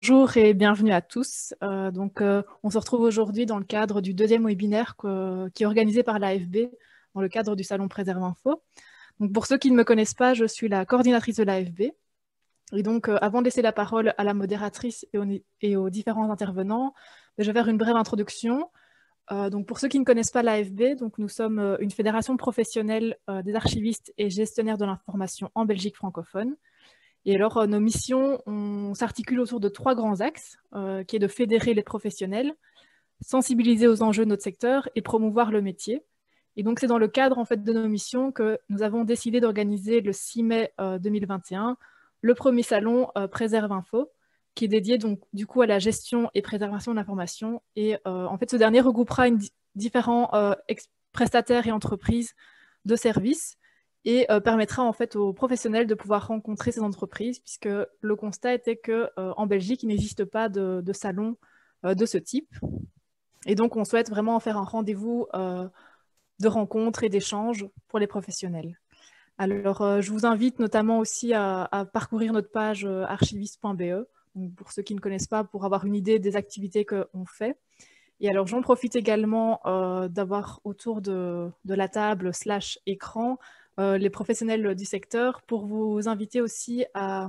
Bonjour et bienvenue à tous. On se retrouve aujourd'hui dans le cadre du deuxième webinaire qui est organisé par l'AFB dans le cadre du salon Préserve Info. Donc, pour ceux qui ne me connaissent pas, je suis la coordinatrice de l'AFB. Et donc, avant de laisser la parole à la modératrice et aux différents intervenants, je vais faire une brève introduction. Donc, pour ceux qui ne connaissent pas l'AFB, nous sommes une fédération professionnelle des archivistes et gestionnaires de l'information en Belgique francophone. Et alors, nos missions, on s'articule autour de trois grands axes, qui est de fédérer les professionnels, sensibiliser aux enjeux de notre secteur et promouvoir le métier. Et donc, c'est dans le cadre en fait, de nos missions que nous avons décidé d'organiser le 6 mai 2021 le premier salon Préserve Info, qui est dédié donc, du coup à la gestion et préservation de l'information. Et en fait, ce dernier regroupera différents prestataires et entreprises de services et permettra en fait aux professionnels de pouvoir rencontrer ces entreprises, puisque le constat était que en Belgique, il n'existe pas de salon de ce type. Et donc, on souhaite vraiment en faire un rendez-vous de rencontres et d'échanges pour les professionnels. Alors, je vous invite notamment aussi à parcourir notre page archiviste.be, pour ceux qui ne connaissent pas, pour avoir une idée des activités qu'on fait. Et alors, j'en profite également d'avoir autour de la table / écran les professionnels du secteur pour vous inviter aussi à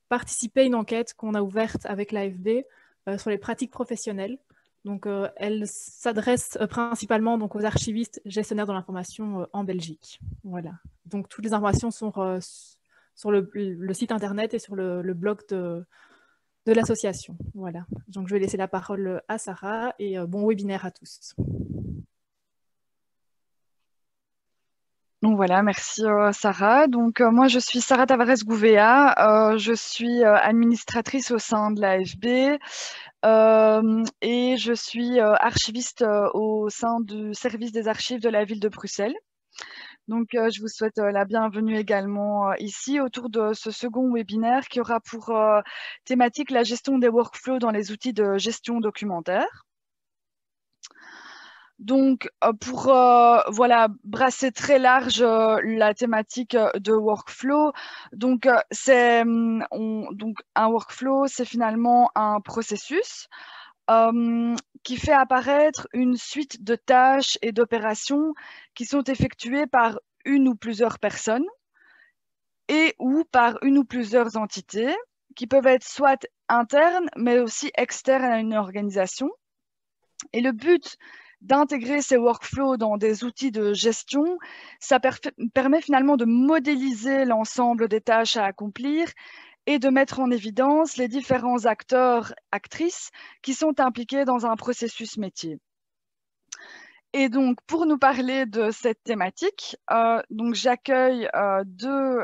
participer à une enquête qu'on a ouverte avec l'AFB sur les pratiques professionnelles. Donc, elle s'adresse principalement donc, aux archivistes gestionnaires de l'information en Belgique. Voilà. Donc, toutes les informations sont sur le site internet et sur le blog de l'association. Voilà. Donc, je vais laisser la parole à Sarah et bon webinaire à tous. Donc voilà, merci Sarah. Donc moi je suis Sarah Tavares-Gouvéa, je suis administratrice au sein de l'AFB et je suis archiviste au sein du service des archives de la ville de Bruxelles. Donc je vous souhaite la bienvenue également ici autour de ce second webinaire qui aura pour thématique la gestion des workflows dans les outils de gestion documentaire. Donc, pour voilà, brasser très large la thématique de workflow, donc, donc un workflow, c'est finalement un processus qui fait apparaître une suite de tâches et d'opérations qui sont effectuées par une ou plusieurs personnes et ou par une ou plusieurs entités qui peuvent être soit internes, mais aussi externes à une organisation. Et le but d'intégrer ces workflows dans des outils de gestion, ça permet finalement de modéliser l'ensemble des tâches à accomplir et de mettre en évidence les différents acteurs, actrices qui sont impliqués dans un processus métier. Et donc, pour nous parler de cette thématique, donc j'accueille deux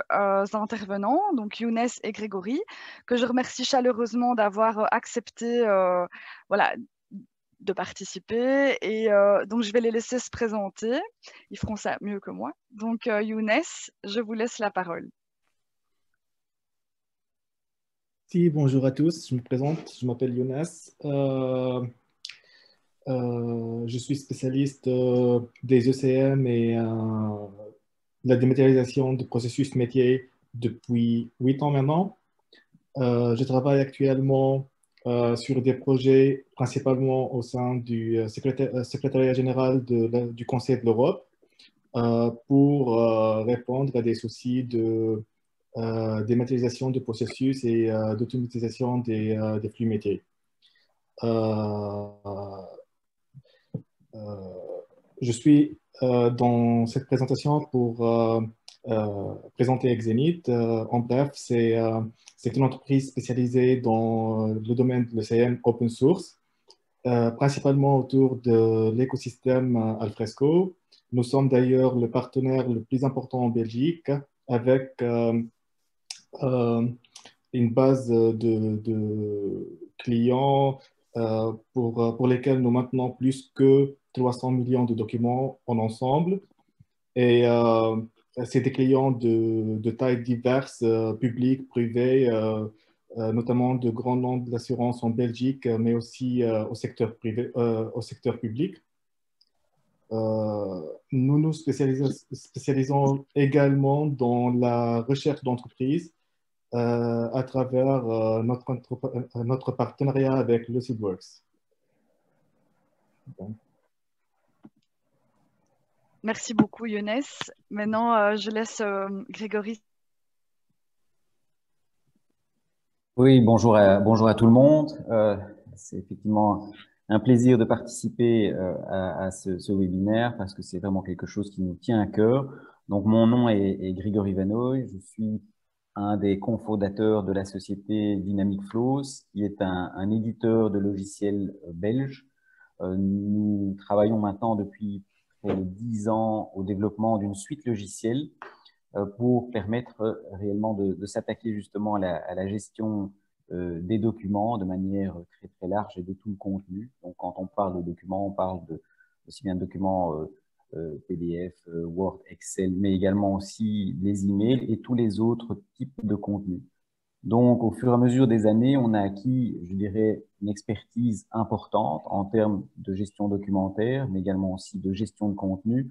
intervenants, donc Younes et Grégory, que je remercie chaleureusement d'avoir accepté voilà, de participer. Et donc, je vais les laisser se présenter. Ils feront ça mieux que moi. Donc, Younes, je vous laisse la parole. Si, bonjour à tous, je me présente, je m'appelle Younes. Je suis spécialiste des ECM et de la dématérialisation du processus métier depuis 8 ans maintenant. Je travaille actuellement sur des projets principalement au sein du secrétariat général du Conseil de l'Europe pour répondre à des soucis de dématérialisation du processus et d'automatisation des flux métiers. Euh, je suis dans cette présentation pour présenter Exenit. En bref, c'est une entreprise spécialisée dans le domaine de l'ECM open source, principalement autour de l'écosystème Alfresco. Nous sommes d'ailleurs le partenaire le plus important en Belgique avec une base de clients pour lesquels nous maintenons plus que 300 millions de documents en ensemble. Et c'est des clients de tailles diverses, publics, privés, notamment de grands noms de l'assurance en Belgique, mais aussi au secteur privé, au secteur public. Nous nous spécialisons également dans la recherche d'entreprises à travers notre partenariat avec LucidWorks. Merci beaucoup, Younes. Maintenant, je laisse Grégory. Oui, bonjour à tout le monde. C'est effectivement un plaisir de participer à ce webinaire parce que c'est vraiment quelque chose qui nous tient à cœur. Donc, mon nom est Grégory Vanoy. Je suis un des cofondateurs de la société Dynamic Flows, qui est un éditeur de logiciels belge. Nous travaillons maintenant depuis près de 10 ans au développement d'une suite logicielle pour permettre réellement de s'attaquer justement à la gestion des documents de manière très très large et de tout le contenu. Donc, quand on parle de documents, on parle aussi bien de documents PDF, Word, Excel, mais également aussi des emails et tous les autres types de contenus. Donc, au fur et à mesure des années, on a acquis, je dirais, une expertise importante en termes de gestion documentaire, mais également aussi de gestion de contenu,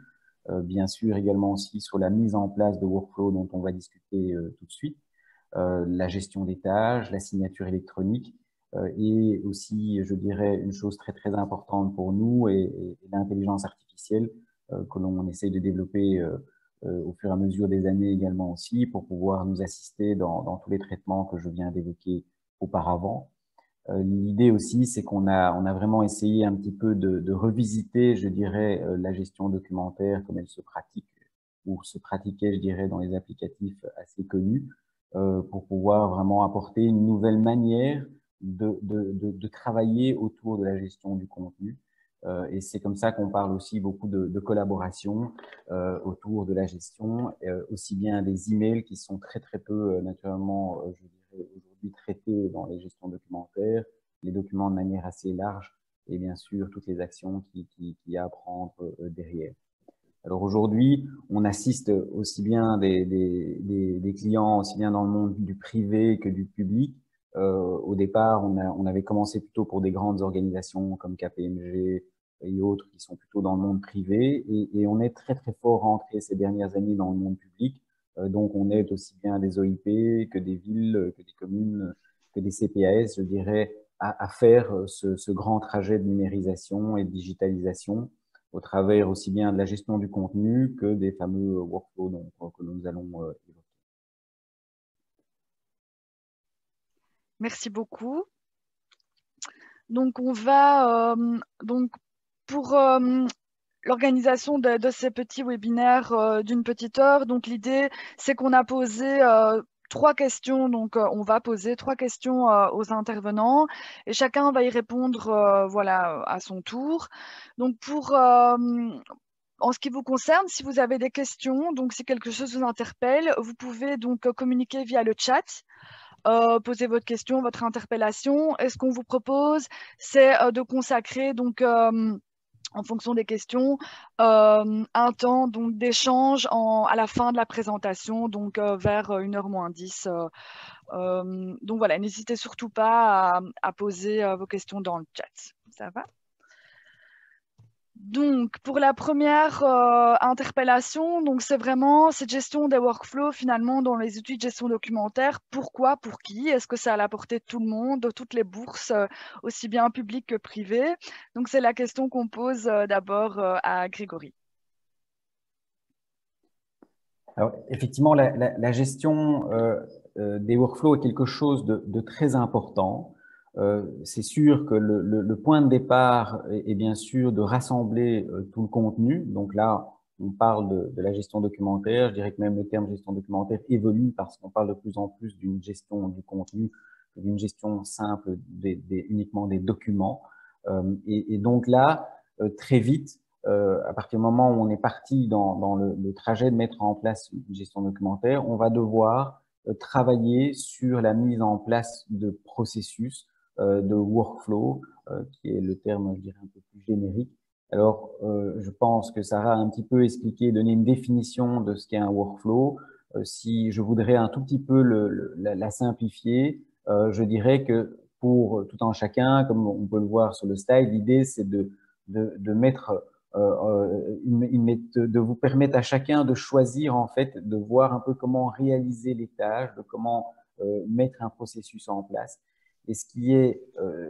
bien sûr également aussi sur la mise en place de workflows dont on va discuter tout de suite, la gestion des tâches, la signature électronique, et aussi, je dirais, une chose très très importante pour nous et l'intelligence artificielle que l'on essaye de développer au fur et à mesure des années également aussi pour pouvoir nous assister dans tous les traitements que je viens d'évoquer auparavant. L'idée aussi, c'est qu'on a vraiment essayé un petit peu de revisiter, je dirais, la gestion documentaire comme elle se pratique ou se pratiquait, je dirais, dans les applicatifs assez connus, pour pouvoir vraiment apporter une nouvelle manière de travailler autour de la gestion du contenu. Et c'est comme ça qu'on parle aussi beaucoup de collaboration autour de la gestion, aussi bien des emails qui sont très très peu naturellement, je dirais, aujourd'hui traités dans les gestions documentaires, les documents de manière assez large et bien sûr toutes les actions qu'il y a à prendre derrière. Alors aujourd'hui, on assiste aussi bien des clients, aussi bien dans le monde du privé que du public. Au départ, on avait commencé plutôt pour des grandes organisations comme KPMG et autres qui sont plutôt dans le monde privé. Et on est très, très fort rentré ces dernières années dans le monde public. Donc, on aide aussi bien des OIP que des villes, que des communes, que des CPAS, je dirais, à faire ce grand trajet de numérisation et de digitalisation au travers aussi bien de la gestion du contenu que des fameux workflows que nous allons évoquer. Merci beaucoup. Donc, on va donc pour l'organisation de ces petits webinaires d'une petite heure. Donc, l'idée, c'est qu'on a posé 3 questions. Donc, on va poser 3 questions aux intervenants et chacun va y répondre voilà, à son tour. Donc, en ce qui vous concerne, si vous avez des questions, donc si quelque chose vous interpelle, vous pouvez donc communiquer via le chat. Poser votre question, votre interpellation. Et ce qu'on vous propose, c'est de consacrer donc en fonction des questions, un temps donc d'échange à la fin de la présentation, donc vers 1h moins 10. Donc voilà, n'hésitez surtout pas à poser vos questions dans le chat. Ça va? Donc, pour la première interpellation, donc c'est vraiment cette gestion des workflows finalement dans les outils de gestion documentaire. Pourquoi? Pour qui? Est-ce que c'est à la portée de tout le monde, de toutes les bourses, aussi bien publiques que privées? Donc, c'est la question qu'on pose d'abord à Grégory. Alors, effectivement, la gestion des workflows est quelque chose de très important. C'est sûr que le point de départ est bien sûr de rassembler tout le contenu. Donc là, on parle de la gestion documentaire. Je dirais que même le terme gestion documentaire évolue parce qu'on parle de plus en plus d'une gestion du contenu, d'une gestion simple uniquement des documents. Et donc là, très vite, à partir du moment où on est parti dans le trajet de mettre en place une gestion documentaire, on va devoir travailler sur la mise en place de processus, de workflow, qui est le terme, je dirais, un peu plus générique. Alors, je pense que Sarah a un petit peu expliqué, donné une définition de ce qu'est un workflow. Si je voudrais un tout petit peu la simplifier, je dirais que pour tout un chacun, comme on peut le voir sur le slide, l'idée c'est de mettre de vous permettre à chacun de choisir en fait, de voir un peu comment réaliser les tâches, de comment mettre un processus en place. Et ce qui est,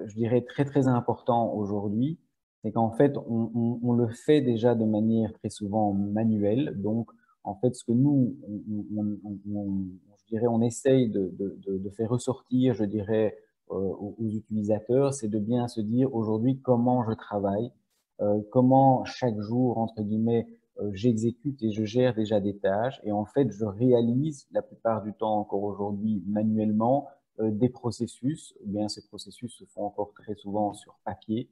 je dirais, très, très important aujourd'hui, c'est qu'en fait, on le fait déjà de manière très souvent manuelle. Donc, en fait, ce que nous, je dirais, on essaye de faire ressortir, je dirais, aux utilisateurs, c'est de bien se dire aujourd'hui comment je travaille, comment chaque jour, entre guillemets, j'exécute et je gère déjà des tâches. Et en fait, je réalise la plupart du temps encore aujourd'hui manuellement des processus. Eh bien, ces processus se font encore très souvent sur papier.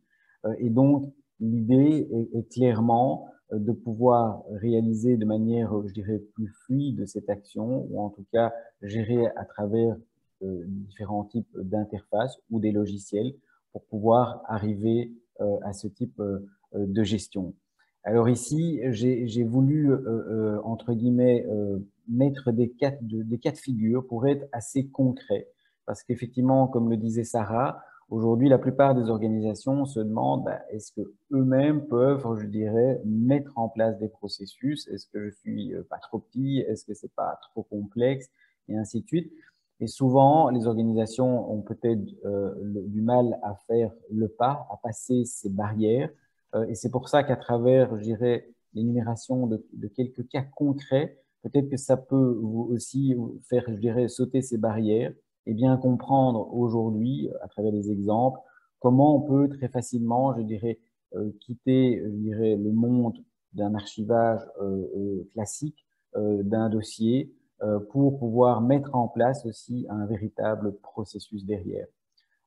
Et donc, l'idée est clairement de pouvoir réaliser de manière, je dirais, plus fluide cette action, ou en tout cas gérer à travers différents types d'interfaces ou des logiciels pour pouvoir arriver à ce type de gestion. Alors ici, j'ai voulu, entre guillemets, mettre des cas de figure pour être assez concret, parce qu'effectivement, comme le disait Sarah, aujourd'hui, la plupart des organisations se demandent est-ce que eux-mêmes peuvent, je dirais, mettre en place des processus? Est-ce que je suis pas trop petit? Est-ce que c'est pas trop complexe? Et ainsi de suite. Et souvent, les organisations ont peut-être du mal à faire le pas, à passer ces barrières. Et c'est pour ça qu'à travers, je dirais, l'énumération de quelques cas concrets, peut-être que ça peut vous aussi faire, je dirais, sauter ces barrières et bien comprendre aujourd'hui, à travers les exemples, comment on peut très facilement, je dirais, quitter, je dirais, le monde d'un archivage classique d'un dossier pour pouvoir mettre en place aussi un véritable processus derrière.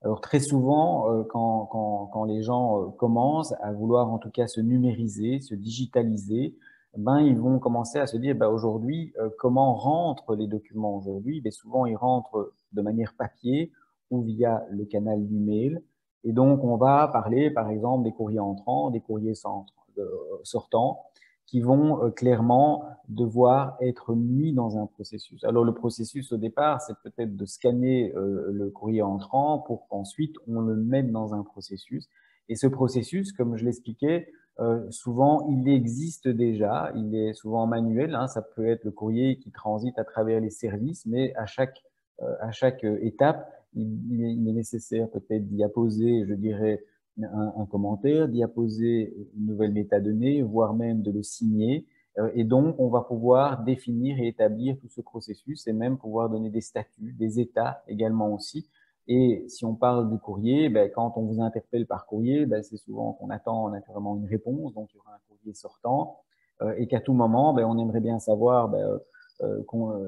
Alors très souvent, quand les gens commencent à vouloir en tout cas se numériser, se digitaliser, ben, ils vont commencer à se dire ben, aujourd'hui, comment rentrent les documents aujourd'hui? Ben, souvent, ils rentrent de manière papier ou via le canal du mail. Et donc, on va parler par exemple des courriers entrants, des courriers sortants, qui vont clairement devoir être mis dans un processus. Alors le processus au départ, c'est peut-être de scanner le courrier entrant pour qu'ensuite on le mette dans un processus. Et ce processus, comme je l'expliquais, souvent il existe déjà, il est souvent manuel, hein, ça peut être le courrier qui transite à travers les services, mais à chaque étape, il est nécessaire peut-être d'y apposer, je dirais, un commentaire, d'y apposer une nouvelle métadonnée, voire même de le signer. Et donc, on va pouvoir définir et établir tout ce processus et même pouvoir donner des statuts, des états également aussi. Et si on parle du courrier, ben, quand on vous interpelle par courrier, ben, c'est souvent qu'on attend naturellement une réponse, donc il y aura un courrier sortant, et qu'à tout moment, ben, on aimerait bien savoir ben,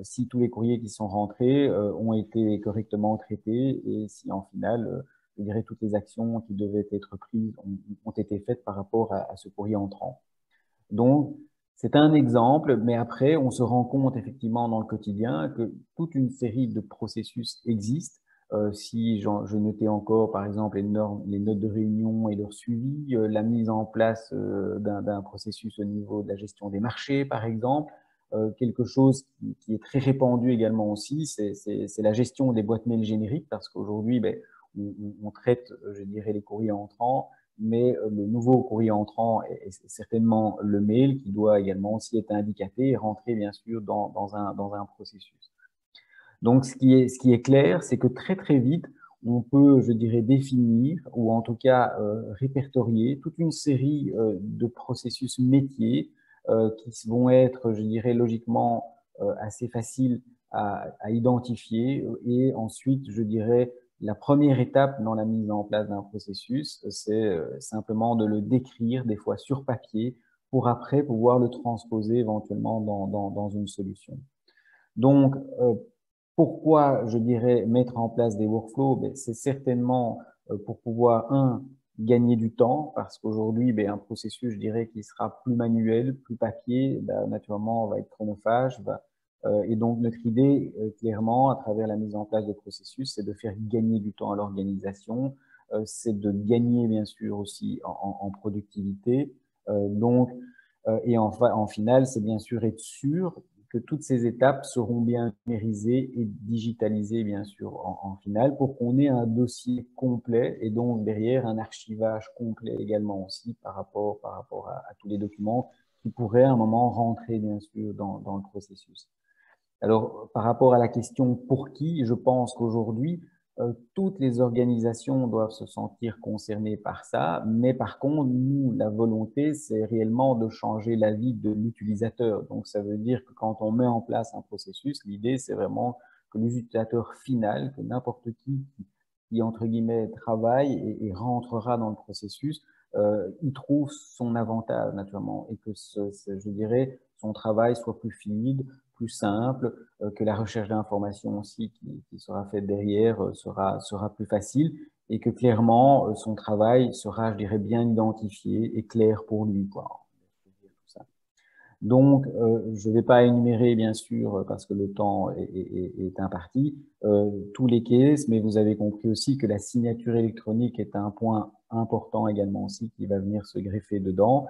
si tous les courriers qui sont rentrés ont été correctement traités et si en final, je dirais, toutes les actions qui devaient être prises ont été faites par rapport à ce courrier entrant. Donc, c'est un exemple, mais après, on se rend compte effectivement dans le quotidien que toute une série de processus existent. Si je notais encore, par exemple, les notes de réunion et leur suivi, la mise en place d'un processus au niveau de la gestion des marchés, par exemple, quelque chose qui est très répandu également aussi, c'est la gestion des boîtes mail génériques, parce qu'aujourd'hui, ben, on traite, je dirais, les courriers entrants, mais le nouveau courrier entrant est certainement le mail qui doit également aussi être indiqué et rentrer bien sûr dans un processus. Donc ce qui est clair, c'est que très très vite, on peut, je dirais, définir ou en tout cas répertorier toute une série de processus métiers qui vont être, je dirais, logiquement assez faciles à identifier et ensuite, je dirais, la première étape dans la mise en place d'un processus, c'est simplement de le décrire, des fois sur papier, pour après pouvoir le transposer éventuellement dans une solution. Donc, pourquoi, je dirais, mettre en place des workflows? Ben, c'est certainement pour pouvoir, gagner du temps, parce qu'aujourd'hui, ben, un processus, je dirais, qui sera plus manuel, plus papier, ben, naturellement, va être chronophage, et donc, notre idée, clairement, à travers la mise en place de processus, c'est de faire gagner du temps à l'organisation, c'est de gagner, bien sûr, aussi en productivité. Donc, et en final, c'est bien sûr être sûr que toutes ces étapes seront bien numérisées et digitalisées, bien sûr, en finale, pour qu'on ait un dossier complet et donc derrière un archivage complet également aussi par rapport à tous les documents qui pourraient à un moment rentrer, bien sûr, dans le processus. Alors, par rapport à la question pour qui, je pense qu'aujourd'hui, toutes les organisations doivent se sentir concernées par ça, mais par contre, nous, la volonté, c'est réellement de changer la vie de l'utilisateur. Donc, ça veut dire que quand on met en place un processus, l'idée, c'est vraiment que l'utilisateur final, que n'importe qui, entre guillemets, travaille et rentrera dans le processus, il trouve son avantage, naturellement, et que, je dirais, son travail soit plus fluide, plus simple, que la recherche d'informations aussi qui sera faite derrière sera plus facile et que clairement son travail sera, je dirais, bien identifié et clair pour lui, quoi. Donc, je ne vais pas énumérer, bien sûr, parce que le temps est imparti, tous les cases, mais vous avez compris aussi que la signature électronique est un point important également aussi qui va venir se greffer dedans,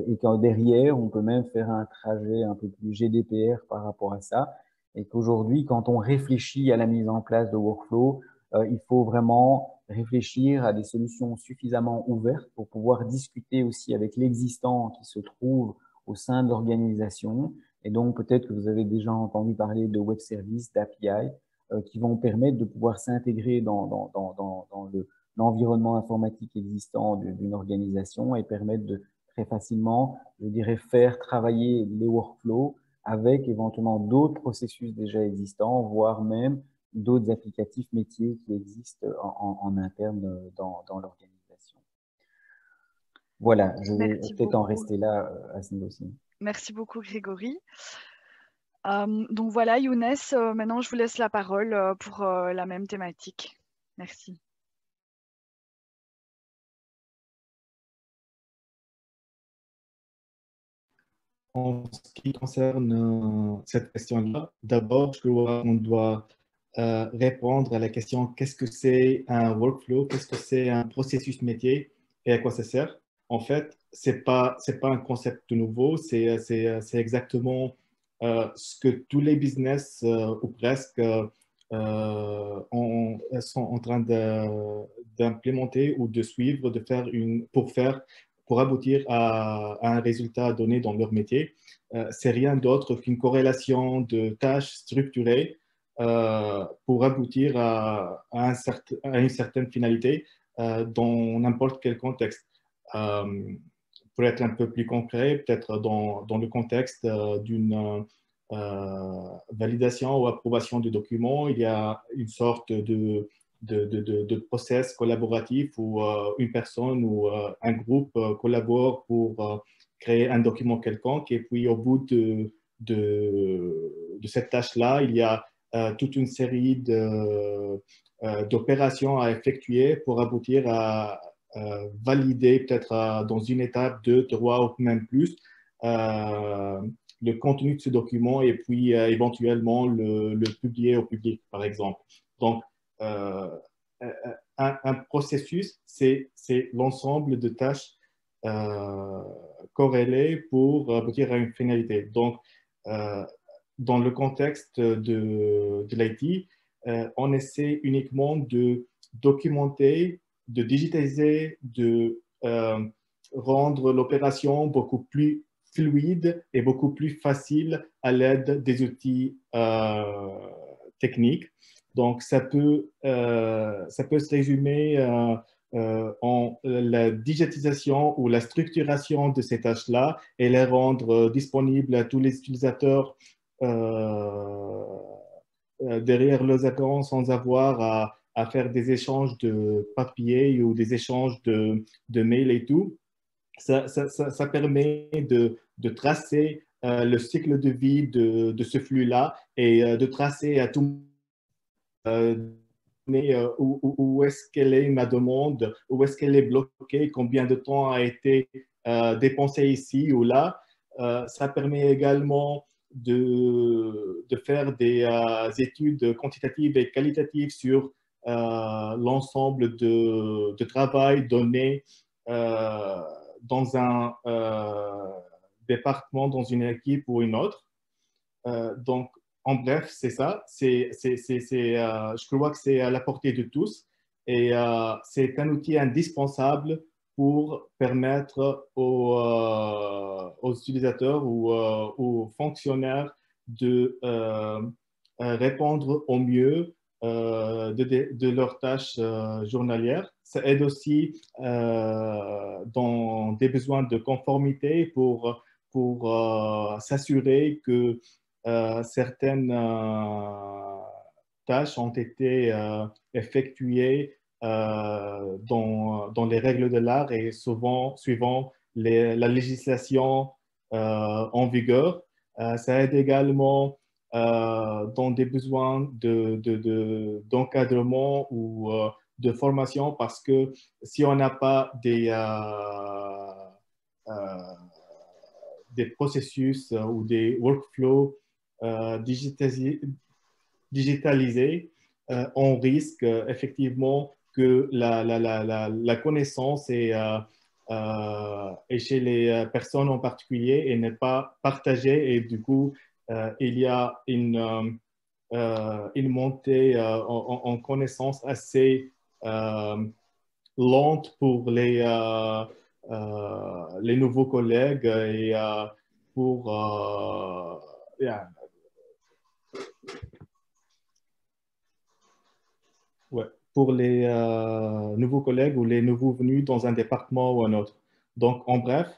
et qu'en derrière, on peut même faire un trajet un peu plus GDPR par rapport à ça, et qu'aujourd'hui, quand on réfléchit à la mise en place de workflow, il faut vraiment réfléchir à des solutions suffisamment ouvertes pour pouvoir discuter aussi avec l'existant qui se trouve au sein de l'organisation. Et donc, peut-être que vous avez déjà entendu parler de web services, d'API, qui vont permettre de pouvoir s'intégrer dans l'environnement informatique existant d'une organisation et permettre de très facilement, je dirais, faire travailler les workflows avec éventuellement d'autres processus déjà existants, voire même d'autres applicatifs métiers qui existent en interne dans l'organisation. Voilà, je vais peut-être en rester là à ce niveau-ci. Merci beaucoup, Grégory. Donc voilà, Younes, maintenant je vous laisse la parole pour la même thématique. Merci. En ce qui concerne cette question-là, d'abord, je crois qu'on doit répondre à la question qu'est-ce que c'est un workflow, qu'est-ce que c'est un processus métier et à quoi ça sert. En fait, c'est pas un concept nouveau, c'est exactement ce que tous les business ou presque sont en train d'implémenter ou de suivre, pour aboutir à un résultat donné dans leur métier. C'est rien d'autre qu'une corrélation de tâches structurées pour aboutir à une certaine finalité dans n'importe quel contexte. Pour être un peu plus concret, peut-être dans le contexte d'une validation ou approbation de documents, il y a une sorte de process collaboratif où une personne ou un groupe collabore pour créer un document quelconque. Et puis, au bout de cette tâche-là, il y a toute une série d'opérations à effectuer pour aboutir à valider peut-être dans une étape, deux, trois ou même plus le contenu de ce document et puis éventuellement le publier au public, par exemple. Donc, un processus, c'est l'ensemble de tâches corrélées pour aboutir à une finalité. Donc, dans le contexte de l'IT, on essaie uniquement de documenter, de digitaliser, de rendre l'opération beaucoup plus fluide et beaucoup plus facile à l'aide des outils techniques. Donc, ça peut se résumer en la digitalisation ou la structuration de ces tâches-là et les rendre disponibles à tous les utilisateurs derrière leurs écrans sans avoir à faire des échanges de papier ou des échanges de mails et tout. Ça permet de tracer le cycle de vie de ce flux-là et de tracer à tout où est-ce qu'elle est ma demande, où est-ce qu'elle est bloquée, combien de temps a été dépensé ici ou là. Ça permet également de faire des études quantitatives et qualitatives sur l'ensemble de travail donné dans un département, dans une équipe ou une autre. Donc, en bref, c'est ça. Je crois que c'est à la portée de tous et c'est un outil indispensable pour permettre aux utilisateurs ou aux fonctionnaires de répondre au mieux de leurs tâches journalières. Ça aide aussi dans des besoins de conformité pour s'assurer que certaines tâches ont été effectuées dans les règles de l'art et souvent suivant la législation en vigueur. Ça aide également dans des besoins d'encadrement ou de formation parce que si on n'a pas des processus ou des workflows digitalisés, on risque effectivement que la connaissance et chez les personnes en particulier et n'est pas partagée et du coup il y a une montée en connaissance assez lente pour les nouveaux collègues et pour yeah. Ouais, pour les nouveaux collègues ou les nouveaux venus dans un département ou un autre. Donc, en bref,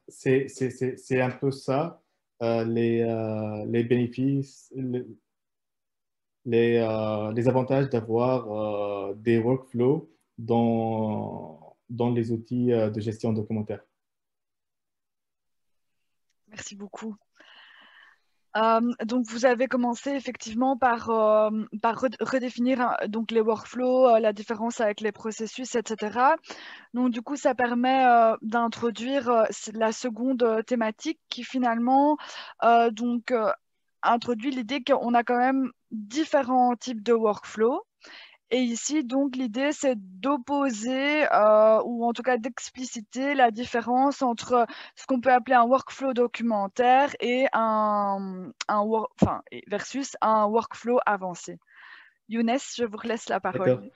c'est un peu ça, les bénéfices, les avantages d'avoir des workflows dans les outils de gestion documentaire. Merci beaucoup. Donc, vous avez commencé effectivement par redéfinir donc les workflows, la différence avec les processus, etc. Donc, du coup, ça permet d'introduire la seconde thématique qui finalement introduit l'idée qu'on a quand même différents types de workflows. Et ici, donc, l'idée, c'est d'opposer ou en tout cas d'expliciter la différence entre ce qu'on peut appeler un workflow documentaire et versus un workflow avancé. Younes, je vous laisse la parole.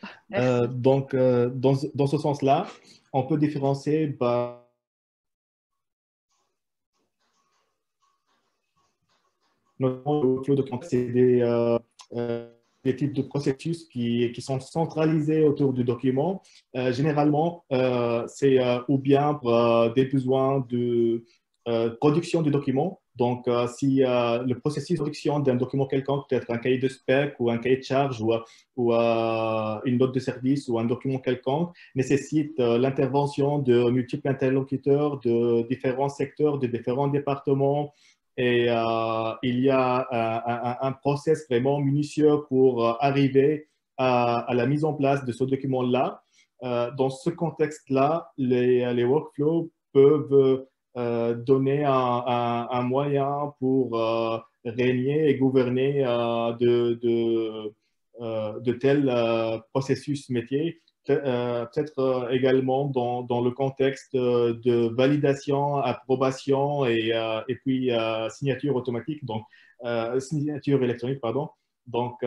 Donc, dans ce sens-là, on peut différencier notamment le workflow documentaire, c'est des types de processus qui sont centralisés autour du document. Généralement, c'est ou bien des besoins de production du document. Donc, si le processus de production d'un document quelconque, peut-être un cahier de spec ou un cahier de charge ou une note de service ou un document quelconque, nécessite l'intervention de multiples interlocuteurs de différents secteurs, de différents départements, et il y a un process vraiment minutieux pour arriver à la mise en place de ce document-là. Dans ce contexte-là, les workflows peuvent donner un moyen pour régner et gouverner de tels processus métiers. Peut-être également dans le contexte de validation, approbation et puis signature automatique, donc signature électronique, pardon. Donc,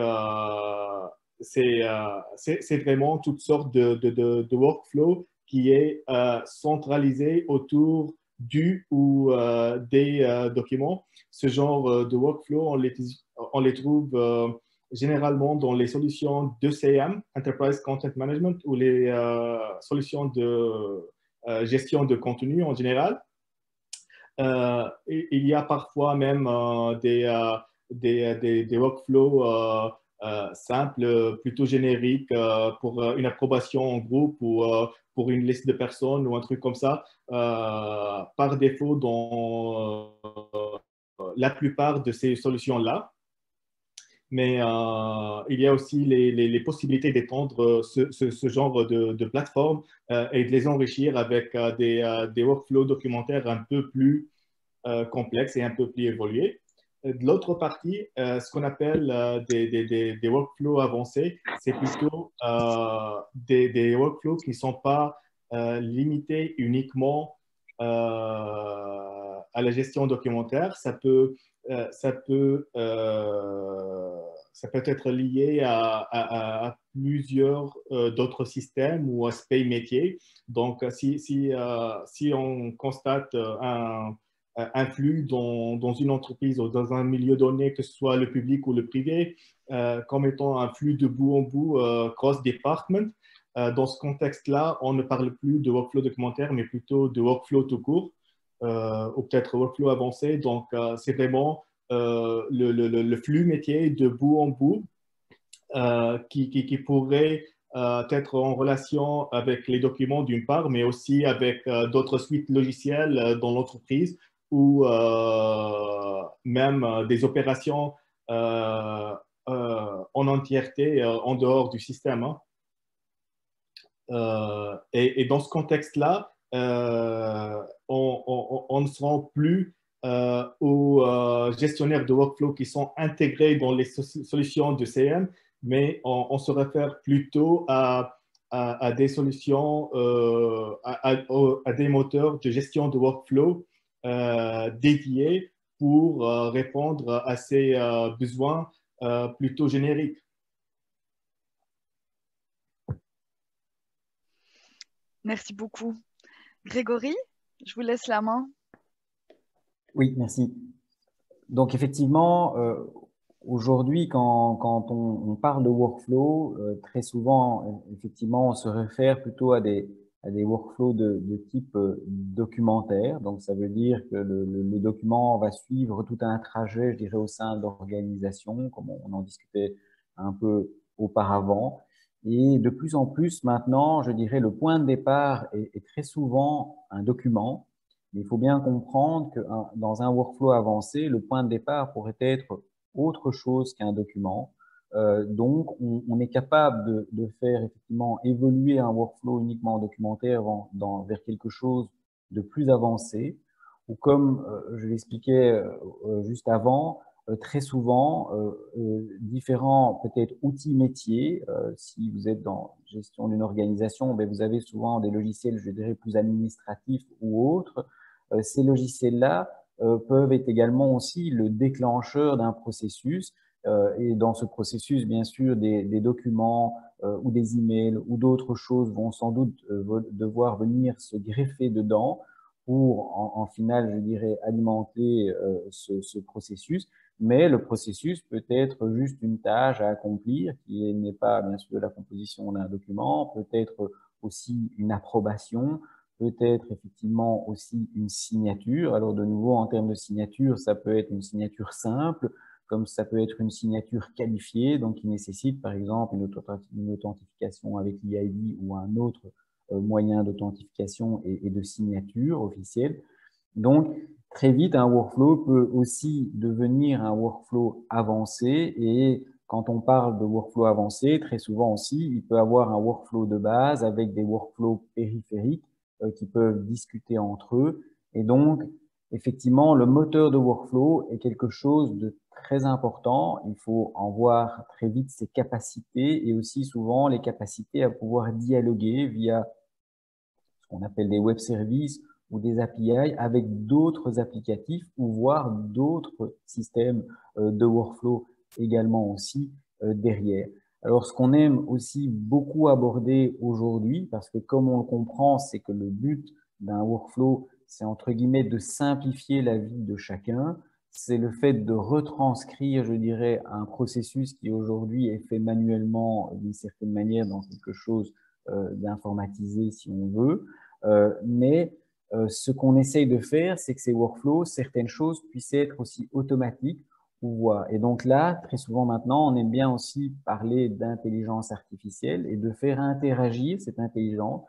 c'est vraiment toutes sortes de workflows qui est centralisé autour du ou des documents. Ce genre de workflow, on les trouve généralement dans les solutions d'ECM, Enterprise Content Management, ou les solutions de gestion de contenu en général. Il y a parfois même des workflows simples, plutôt génériques pour une approbation en groupe ou pour une liste de personnes ou un truc comme ça. Par défaut, dans la plupart de ces solutions-là. Mais il y a aussi les possibilités d'étendre ce genre de plateforme et de les enrichir avec des workflows documentaires un peu plus complexes et un peu plus évolués. De l'autre partie, ce qu'on appelle des workflows avancés, c'est plutôt des workflows qui ne sont pas limités uniquement à la gestion documentaire. Ça peut être lié à plusieurs d'autres systèmes ou aspects métiers. Donc, si on constate influe dans une entreprise ou dans un milieu donné, que ce soit le public ou le privé, comme étant un flux de bout en bout cross-department. Dans ce contexte-là, on ne parle plus de workflow documentaire, mais plutôt de workflow tout court, ou peut-être workflow avancé. Donc, c'est vraiment le flux métier de bout en bout qui pourrait être en relation avec les documents d'une part, mais aussi avec d'autres suites logicielles dans l'entreprise ou même des opérations en entièreté en dehors du système. Hein. Et dans ce contexte-là, on ne se rend plus aux gestionnaires de workflow qui sont intégrés dans les solutions de CM, mais on se réfère plutôt à des solutions, à des moteurs de gestion de workflow dédiés pour répondre à ces besoins plutôt génériques. Merci beaucoup. Grégory, je vous laisse la main. Oui, merci. Donc, effectivement, aujourd'hui, quand on parle de workflow, très souvent, effectivement, on se réfère plutôt à des workflows de type documentaire. Donc, ça veut dire que le document va suivre tout un trajet, je dirais, au sein d'organisation, comme on en discutait un peu auparavant. Et de plus en plus, maintenant, je dirais, le point de départ est très souvent un document. Mais il faut bien comprendre que dans un workflow avancé, le point de départ pourrait être autre chose qu'un document. Donc, on est capable de faire effectivement évoluer un workflow uniquement documentaire vers quelque chose de plus avancé. Ou comme je l'expliquais juste avant, très souvent, différents peut-être outils métiers. Si vous êtes dans la gestion d'une organisation, ben, vous avez souvent des logiciels, je dirais, plus administratifs ou autres. Ces logiciels-là peuvent être également aussi le déclencheur d'un processus. Et dans ce processus, bien sûr, des documents ou des emails ou d'autres choses vont sans doute devoir venir se greffer dedans pour, en finale, je dirais, alimenter ce processus. Mais le processus peut être juste une tâche à accomplir qui n'est pas, bien sûr, la composition d'un document, peut être aussi une approbation, peut-être effectivement aussi une signature. Alors de nouveau, en termes de signature, ça peut être une signature simple, comme ça peut être une signature qualifiée, donc qui nécessite par exemple une authentification avec l'EID ou un autre moyen d'authentification et de signature officielle. Donc, très vite, un workflow peut aussi devenir un workflow avancé et quand on parle de workflow avancé, très souvent aussi, il peut avoir un workflow de base avec des workflows périphériques qui peuvent discuter entre eux. Et donc, effectivement, le moteur de workflow est quelque chose de très important. Il faut en voir très vite ses capacités et aussi souvent les capacités à pouvoir dialoguer via ce qu'on appelle des web services ou des API avec d'autres applicatifs ou voire d'autres systèmes de workflow également aussi derrière. Alors, ce qu'on aime aussi beaucoup aborder aujourd'hui, parce que comme on le comprend, c'est que le but d'un workflow, c'est entre guillemets de simplifier la vie de chacun, c'est le fait de retranscrire, je dirais, un processus qui aujourd'hui est fait manuellement d'une certaine manière dans quelque chose d'informatisé si on veut, mais ce qu'on essaye de faire, c'est que ces workflows, certaines choses puissent être aussi automatiques ou voient. Et donc là, très souvent maintenant, on aime bien aussi parler d'intelligence artificielle et de faire interagir cette intelligence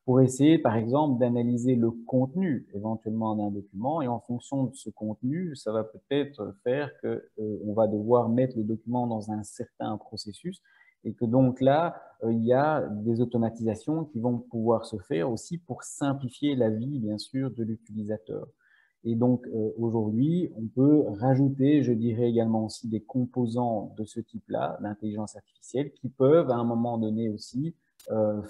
pour essayer, par exemple, d'analyser le contenu éventuellement d'un document. Et en fonction de ce contenu, ça va peut-être faire que on va devoir mettre le document dans un certain processus et que donc là, il y a des automatisations qui vont pouvoir se faire aussi pour simplifier la vie, bien sûr, de l'utilisateur. Et donc, aujourd'hui, on peut rajouter, je dirais également aussi, des composants de ce type-là, d'intelligence artificielle, qui peuvent, à un moment donné aussi,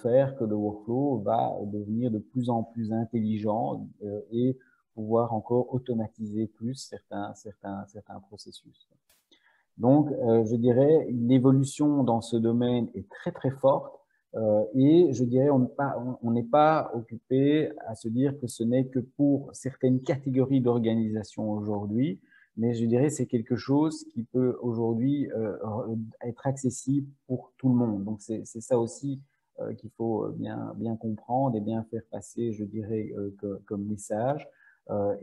faire que le workflow va devenir de plus en plus intelligent et pouvoir encore automatiser plus certains processus. Donc, je dirais, l'évolution dans ce domaine est très, très forte. Et je dirais, on n'est pas occupé à se dire que ce n'est que pour certaines catégories d'organisations aujourd'hui, mais je dirais c'est quelque chose qui peut aujourd'hui être accessible pour tout le monde. Donc c'est ça aussi qu'il faut bien comprendre et bien faire passer, je dirais, comme message.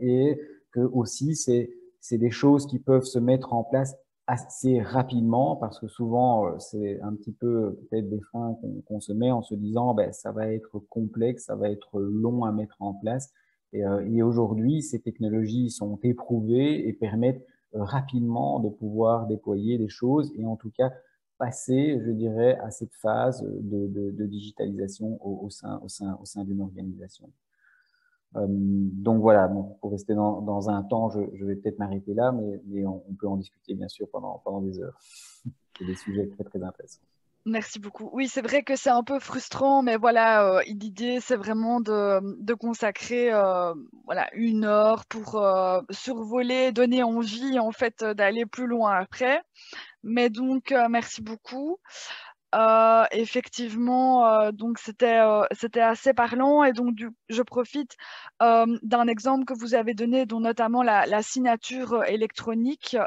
Et que aussi c'est des choses qui peuvent se mettre en place assez rapidement, parce que souvent, c'est un petit peu peut-être des freins qu'on se met en se disant ben, ça va être complexe, ça va être long à mettre en place. Et aujourd'hui, ces technologies sont éprouvées et permettent rapidement de pouvoir déployer des choses et en tout cas passer, je dirais, à cette phase de digitalisation au sein d'une organisation. Donc voilà, bon, pour rester dans un temps, je vais peut-être m'arrêter là, mais on peut en discuter bien sûr pendant des heures. C'est des sujets très très intéressants. Merci beaucoup. Oui, c'est vrai que c'est un peu frustrant, mais voilà, l'idée, c'est vraiment de consacrer voilà, 1 heure pour survoler, donner envie en fait d'aller plus loin après. Mais donc, merci beaucoup. Effectivement, donc c'était assez parlant et donc je profite d'un exemple que vous avez donné, dont notamment la signature électronique.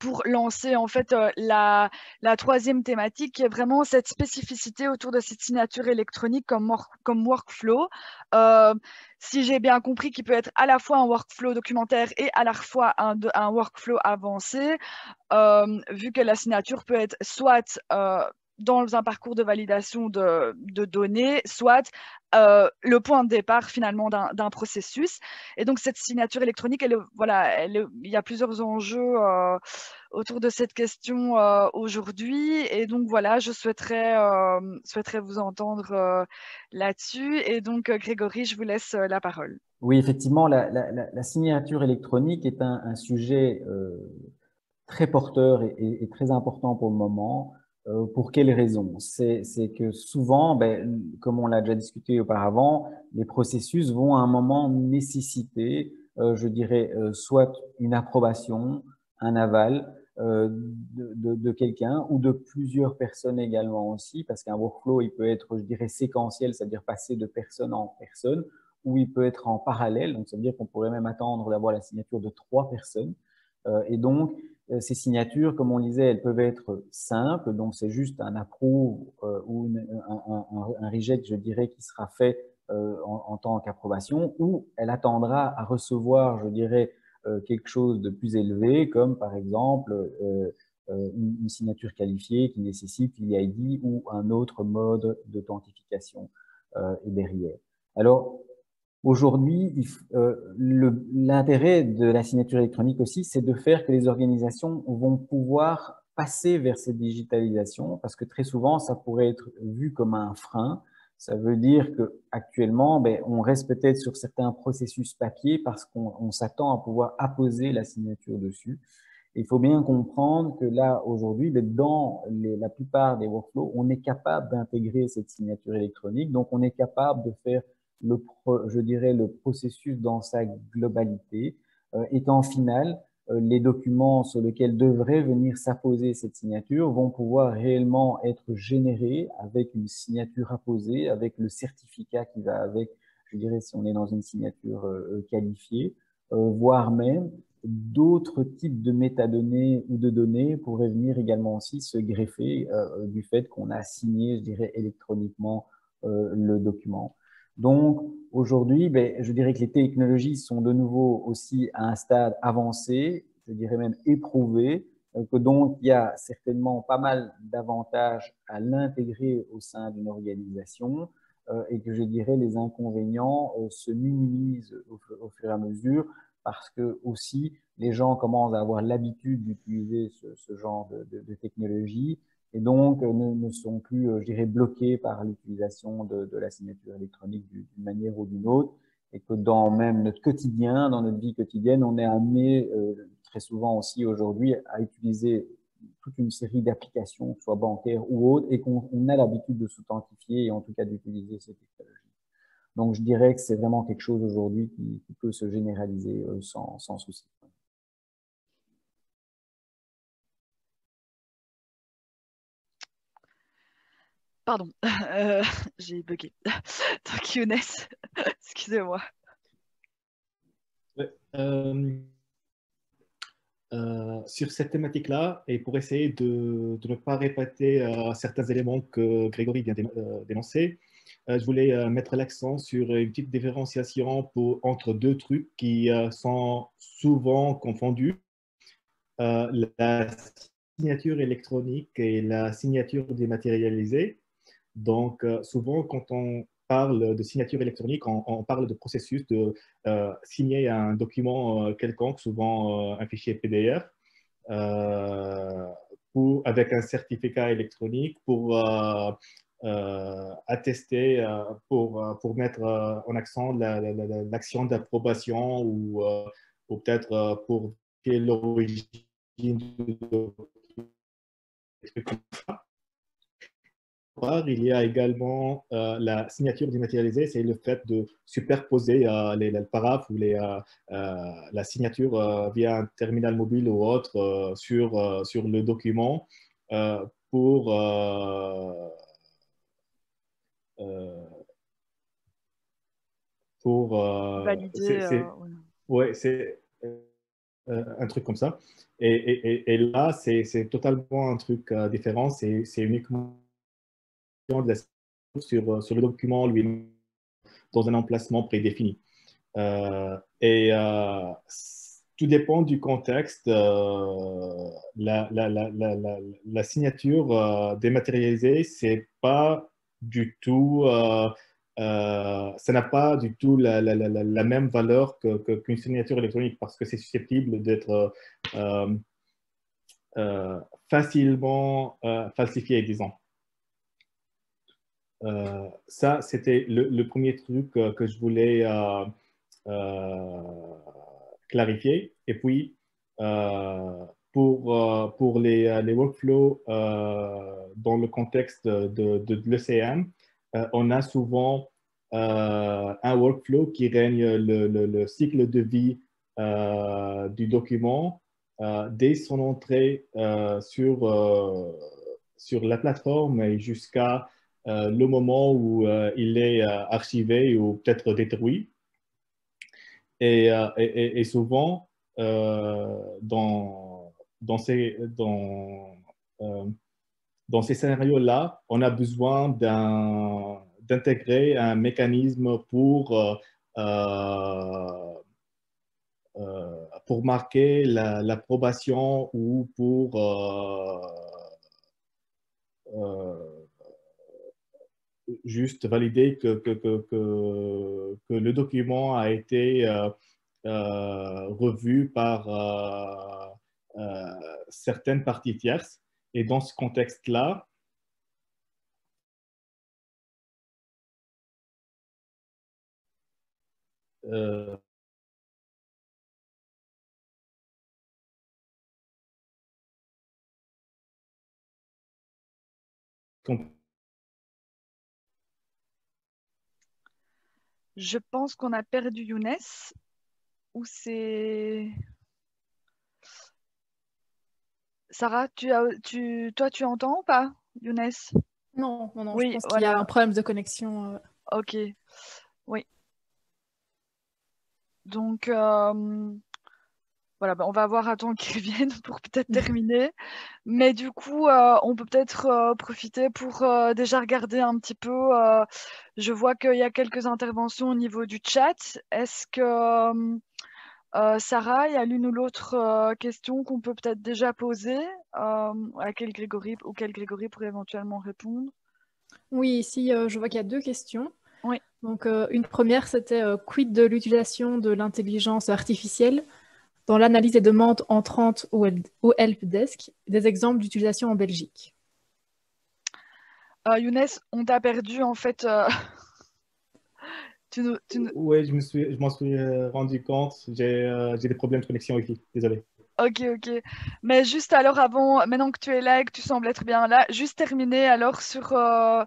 Pour lancer en fait la troisième thématique, qui est vraiment cette spécificité autour de cette signature électronique comme workflow. Si j'ai bien compris, qu'il peut être à la fois un workflow documentaire et à la fois un workflow avancé, vu que la signature peut être soit dans un parcours de validation de données, soit le point de départ finalement d'un processus. Et donc cette signature électronique, voilà, il y a plusieurs enjeux autour de cette question aujourd'hui. Et donc voilà, je souhaiterais vous entendre là-dessus. Et donc Grégory, je vous laisse la parole. Oui, effectivement, la signature électronique est un sujet très porteur et très important pour le moment. Pour quelles raisons? C'est que souvent, ben, comme on l'a déjà discuté auparavant, les processus vont à un moment nécessiter, je dirais, soit une approbation, un aval de quelqu'un ou de plusieurs personnes également aussi, parce qu'un workflow, il peut être, je dirais, séquentiel, c'est-à-dire passer de personne en personne, ou il peut être en parallèle, donc ça veut dire qu'on pourrait même attendre d'avoir la signature de 3 personnes. Et donc, ces signatures, comme on disait, elles peuvent être simples, donc c'est juste un approve ou un reject, je dirais, qui sera fait en tant qu'approbation, ou elle attendra à recevoir, je dirais, quelque chose de plus élevé, comme par exemple une signature qualifiée qui nécessite l'ID ou un autre mode d'authentification derrière. Alors, aujourd'hui, l'intérêt de la signature électronique aussi, c'est de faire que les organisations vont pouvoir passer vers cette digitalisation, parce que très souvent, ça pourrait être vu comme un frein. Ça veut dire qu'actuellement, ben, on reste peut-être sur certains processus papier parce qu'on s'attend à pouvoir apposer la signature dessus. Il faut bien comprendre que là, aujourd'hui, ben, dans la plupart des workflows, on est capable d'intégrer cette signature électronique. Donc, on est capable de faire je dirais, le processus dans sa globalité, et qu'en final, les documents sur lesquels devrait venir s'apposer cette signature vont pouvoir réellement être générés avec une signature apposée, avec le certificat qui va avec, je dirais, si on est dans une signature qualifiée, voire même d'autres types de métadonnées ou de données pourraient venir également aussi se greffer du fait qu'on a signé, je dirais, électroniquement le document. Donc, aujourd'hui, ben, je dirais que les technologies sont de nouveau aussi à un stade avancé, je dirais même éprouvé, que donc il y a certainement pas mal d'avantages à l'intégrer au sein d'une organisation et que je dirais les inconvénients se minimisent au fur et à mesure parce que aussi les gens commencent à avoir l'habitude d'utiliser ce genre de technologie et donc ne sont plus, je dirais, bloqués par l'utilisation de la signature électronique d'une manière ou d'une autre, et que dans même notre quotidien, dans notre vie quotidienne, on est amené très souvent aussi aujourd'hui à utiliser toute une série d'applications, soit bancaires ou autres, et qu'on a l'habitude de s'authentifier et en tout cas d'utiliser ces technologies. Donc je dirais que c'est vraiment quelque chose aujourd'hui qui peut se généraliser sans souci. Pardon, j'ai bugué. Donc Younes, excusez-moi. Ouais, sur cette thématique-là, et pour essayer de ne pas répéter certains éléments que Grégory vient d'énoncer, je voulais mettre l'accent sur une petite différenciation entre deux trucs qui sont souvent confondus. La signature électronique et la signature dématérialisée. Donc, souvent, quand on parle de signature électronique, on parle de processus de signer un document quelconque, souvent un fichier PDF, avec un certificat électronique pour attester, pour mettre en accent l'action d'approbation ou peut-être pour l'origine du document. Il y a également la signature dématérialisée, c'est le fait de superposer les paraphes ou la signature via un terminal mobile ou autre sur le document euh, pour, euh, euh, pour Valider. ouais, c'est un truc comme ça. Et là, c'est totalement un truc différent, c'est uniquement de la sur le document lui dans un emplacement prédéfini. Tout dépend du contexte. La signature dématérialisée, c'est pas du tout, ça n'a pas du tout la même valeur qu'une signature électronique parce que c'est susceptible d'être euh, facilement falsifié, disons. Ça, c'était le premier truc que je voulais euh, clarifier. Et puis, pour les workflows dans le contexte de l'ECM, on a souvent un workflow qui règne le cycle de vie du document dès son entrée sur la plateforme et jusqu'à le moment où il est archivé ou peut-être détruit. Et souvent, euh, dans ces scénarios-là, on a besoin d'intégrer un mécanisme pour marquer l'approbation ou pour juste valider que le document a été revu par certaines parties tierces. Et dans ce contexte-là, euh, Je pense qu'on a perdu Younes. Ou c'est... Sarah, toi, tu entends ou pas, Younes? Non, je Oui, pense qu'il y a voilà. un problème de connexion. Ok, oui. Donc, voilà, on va avoir attendre qu'ils viennent pour peut-être terminer. Mais du coup, on peut peut-être profiter pour déjà regarder un petit peu. Je vois qu'il y a quelques interventions au niveau du chat. Est-ce que, Sarah, il y a l'une ou l'autre question qu'on peut peut-être déjà poser, à laquelle auquel Grégory pourrait éventuellement répondre? Oui, ici, je vois qu'il y a deux questions. Oui. Donc, une première, c'était quid de l'utilisation de l'intelligence artificielle dans l'analyse des demandes entrantes au helpdesk, des exemples d'utilisation en Belgique. Younes, on t'a perdu en fait. Oui, je m'en suis rendu compte. J'ai des problèmes de connexion ici. Désolé. Ok, ok. Mais juste alors avant, maintenant que tu es là et que tu sembles être bien là, juste terminer alors sur ton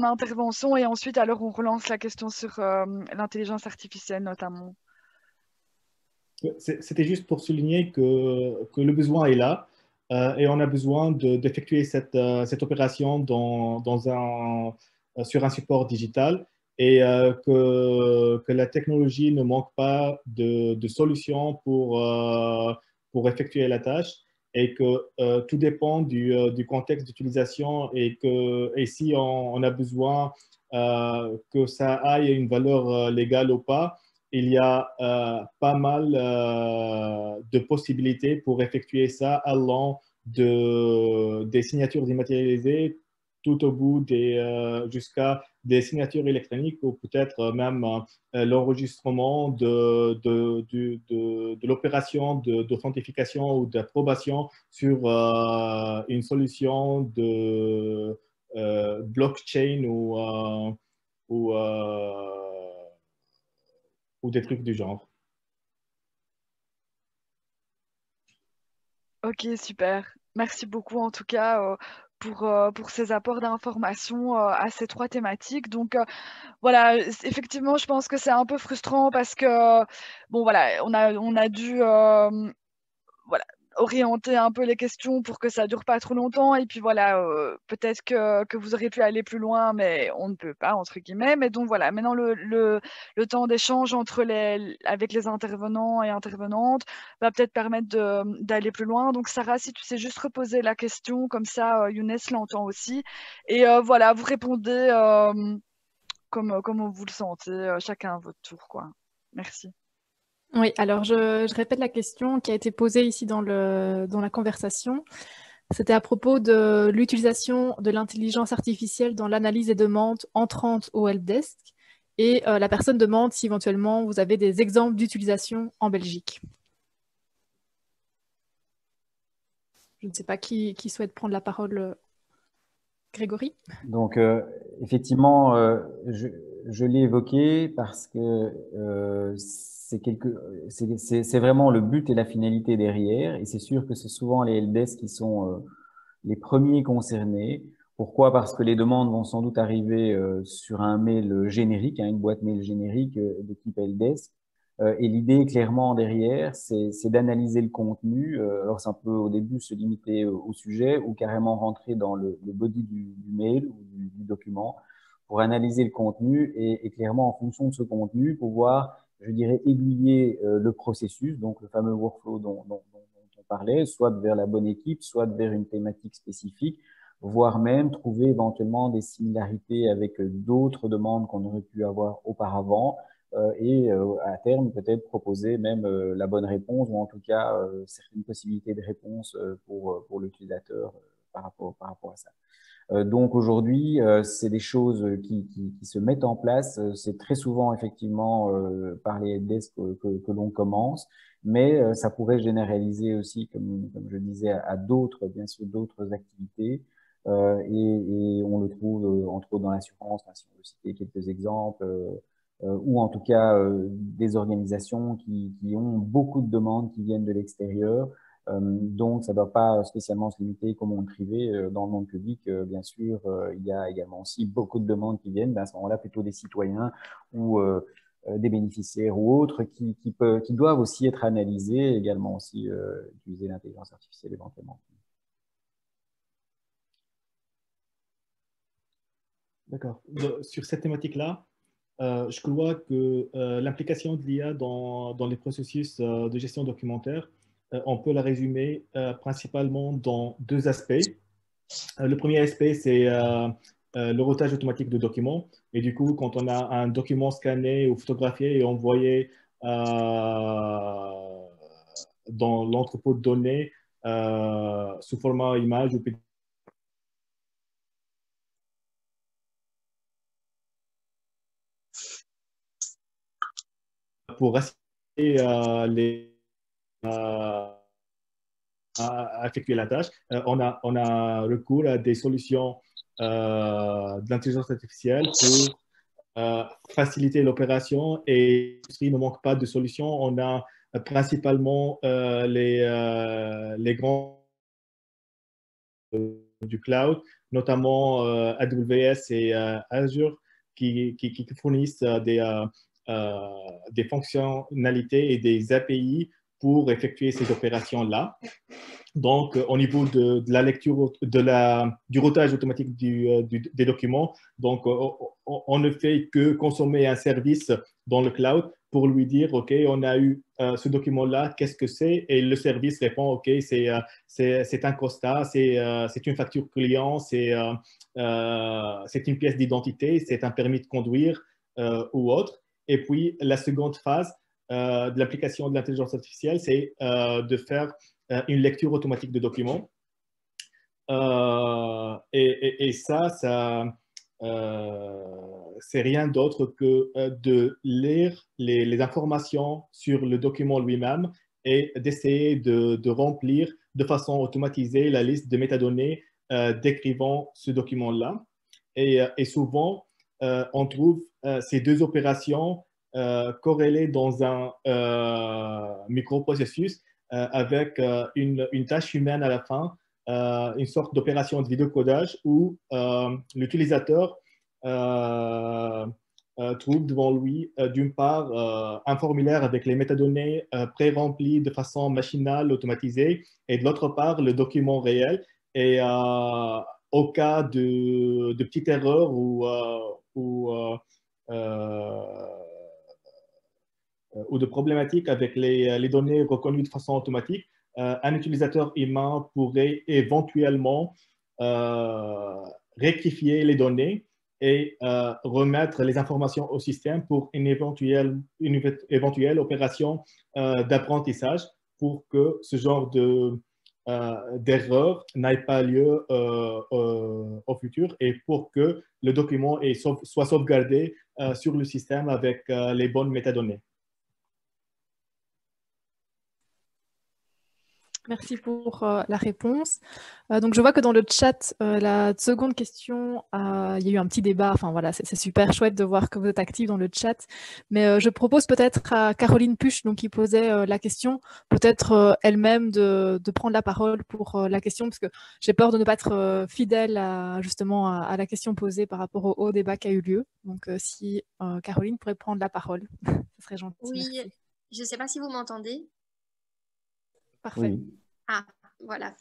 intervention et ensuite alors on relance la question sur l'intelligence artificielle notamment. C'était juste pour souligner que le besoin est là. et on a besoin d'effectuer cette opération sur un support digital et que la technologie ne manque pas de solutions pour effectuer la tâche et que tout dépend du contexte d'utilisation et si on a besoin que ça aille à une valeur légale ou pas, il y a pas mal de possibilités pour effectuer ça allant des signatures dématérialisées tout au bout jusqu'à des signatures électroniques ou peut-être même l'enregistrement de l'opération d'authentification ou d'approbation sur une solution de blockchain ou, ou des trucs du genre. Ok, super. Merci beaucoup en tout cas pour ces apports d'informations à ces trois thématiques. Donc voilà, effectivement, je pense que c'est un peu frustrant parce que bon voilà, on a dû voilà, orienter un peu les questions pour que ça dure pas trop longtemps. Et puis voilà, peut-être que vous auriez pu aller plus loin, mais on ne peut pas, entre guillemets. Mais donc voilà, maintenant le temps d'échange avec les intervenants et intervenantes va peut-être permettre d'aller plus loin. Donc Sarah, si tu sais juste reposer la question, comme ça Younes l'entend aussi. Et voilà, vous répondez comme vous le sentez, chacun à votre tour, quoi. Merci. Oui, alors je répète la question qui a été posée ici dans la conversation. C'était à propos de l'utilisation de l'intelligence artificielle dans l'analyse des demandes entrantes au helpdesk. Et la personne demande si éventuellement vous avez des exemples d'utilisation en Belgique. Je ne sais pas qui souhaite prendre la parole. Grégory? Donc, effectivement, je l'ai évoqué parce que c'est vraiment le but et la finalité derrière. Et c'est sûr que c'est souvent les helpdesk qui sont les premiers concernés. Pourquoi? Parce que les demandes vont sans doute arriver sur un mail générique, hein, une boîte mail générique de type helpdesk. Et l'idée, clairement, derrière, c'est d'analyser le contenu. Alors, ça peut au début se limiter au sujet ou carrément rentrer dans le body du mail ou du document pour analyser le contenu et clairement, en fonction de ce contenu, pouvoir, je dirais, aiguiller le processus, donc le fameux workflow dont on parlait, soit vers la bonne équipe, soit vers une thématique spécifique, voire même trouver éventuellement des similarités avec d'autres demandes qu'on aurait pu avoir auparavant et à terme peut-être proposer même la bonne réponse ou en tout cas certaines possibilités de réponse pour l'utilisateur par rapport à ça. Donc aujourd'hui, c'est des choses qui se mettent en place. C'est très souvent effectivement par les helpdesk que l'on commence, mais ça pourrait généraliser aussi, comme je disais, à d'autres, bien sûr, d'autres activités. Et on le trouve entre autres dans l'assurance, si on veut citer quelques exemples, ou en tout cas des organisations qui ont beaucoup de demandes qui viennent de l'extérieur. Donc, ça ne doit pas spécialement se limiter qu'au monde privé. Dans le monde public, bien sûr, il y a également aussi beaucoup de demandes qui viennent, à ce moment-là, plutôt des citoyens ou des bénéficiaires ou autres qui doivent aussi être analysés et également aussi utiliser l'intelligence artificielle éventuellement. D'accord. Sur cette thématique-là, je crois que l'implication de l'IA dans les processus de gestion documentaire, on peut la résumer principalement dans deux aspects. Le premier aspect, c'est le routage automatique de documents. Et du coup, quand on a un document scanné ou photographié et envoyé dans l'entrepôt de données sous format image ou PDF, pour assister à effectuer la tâche, on a recours à des solutions d'intelligence artificielle pour faciliter l'opération et s'il ne manque pas de solutions, on a principalement les grands du cloud, notamment AWS et Azure, qui fournissent des fonctionnalités et des API pour effectuer ces opérations-là. Donc, au niveau de la lecture, du routage automatique des documents, donc, on ne fait que consommer un service dans le cloud pour lui dire, OK, on a eu ce document-là, qu'est-ce que c'est? Et le service répond, OK, c'est un constat, c'est une facture client, c'est une pièce d'identité, c'est un permis de conduire ou autre. Et puis, la seconde phase de l'application de l'intelligence artificielle, c'est de faire une lecture automatique de documents. Et ça c'est rien d'autre que de lire les informations sur le document lui-même et d'essayer de remplir de façon automatisée la liste de métadonnées décrivant ce document-là. Et souvent, on trouve ces deux opérations corrélées dans un microprocessus avec une tâche humaine à la fin, une sorte d'opération de vidéocodage où l'utilisateur trouve devant lui, d'une part, un formulaire avec les métadonnées pré-remplies de façon machinale, automatisée, et de l'autre part, le document réel. Et au cas de petites erreurs ou de problématiques avec les données reconnues de façon automatique, un utilisateur humain pourrait éventuellement rectifier les données et remettre les informations au système pour une éventuelle opération d'apprentissage pour que ce genre d'erreur n'aille pas lieu au futur et pour que le document soit sauvegardé sur le système avec les bonnes métadonnées. Merci pour la réponse. Donc, je vois que dans le chat, la seconde question, il y a eu un petit débat. Enfin, voilà, c'est super chouette de voir que vous êtes actifs dans le chat. Mais je propose peut-être à Caroline Pusch, donc, qui posait la question, peut-être elle-même de prendre la parole pour la question, parce que j'ai peur de ne pas être fidèle justement à la question posée par rapport au débat qui a eu lieu. Donc, si Caroline pourrait prendre la parole, ce serait gentil. Oui, merci. je ne sais pas si vous m'entendez. Parfait. Oui. Ah, voilà.